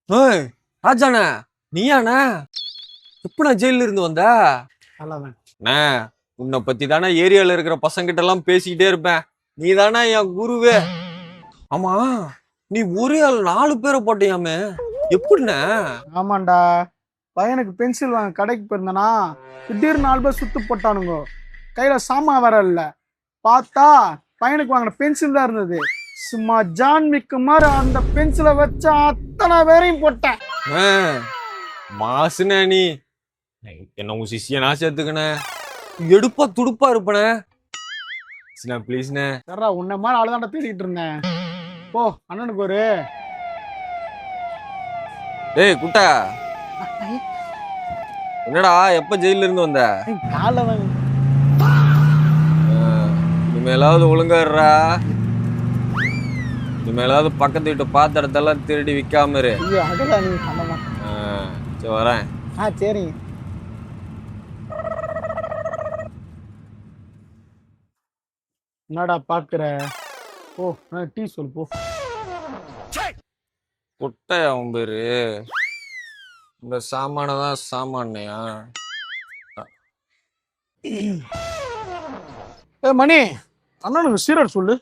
ஏய் ராஜாண்ணே, நீயாண்ணே? எப்ப நான் ஜெயில இருந்து வந்த? அண்ணே, உன்னை பத்தி தானே ஏரியால இருக்கிற பசங்கிட்ட எல்லாம் பேசிக்கிட்டே இருப்பேன். நீ தானே என் குருவே. ஆமா, நீ ஒரே ஆள் 4 பேரை போட்டியாமே, எப்படிண்ணே? ஆமாண்டா, பையனுக்கு பென்சில் வாங்க கடைக்கு போயிருந்தனா, திடீர்னு 4 பேர் சுத்து போட்டானுங்க. கையில சாமான் வர இல்ல. பார்த்தா பையனுக்கு வாங்கின பென்சில் தான் இருந்தது. சும்மா ஜான்விக்கு மாதிரி அந்த பென்சிலை வச்சு அத்தனை பேரையும் போட்டேன். மாசுனே நீ. என்ன உன் சிஷியனா சேர்த்துக்கணே. எடுப்பா துடுப்பா இருப்பனே. பிளீஸ்ண்ணே. சரா, உன்ன மாதிரி ஆளுதாண்ட தேடிட்டு இருந்தேன். போ, அண்ணனுக்கு ஒரு. ஏய் குட்டா, என்னடா எப்ப ஜெயில இருந்து வந்த? காலவன் இனிமேலாவது ஒழுங்காடுறா. இனிமேலாவது பக்கத்து வீட்டு பார்த்த இடத்தெல்லாம் திருடி விற்காம இரு. அதெல்லாம் நீ சரி வரேன். சரி. என்னடா பாக்குற? ஓ, டீ சொல்லு போ. குட்டையா உன் பேரு? இந்த சாமானதான் சாமானையா? மணி, அண்ணனுக்கு சீரட் சொல்லு.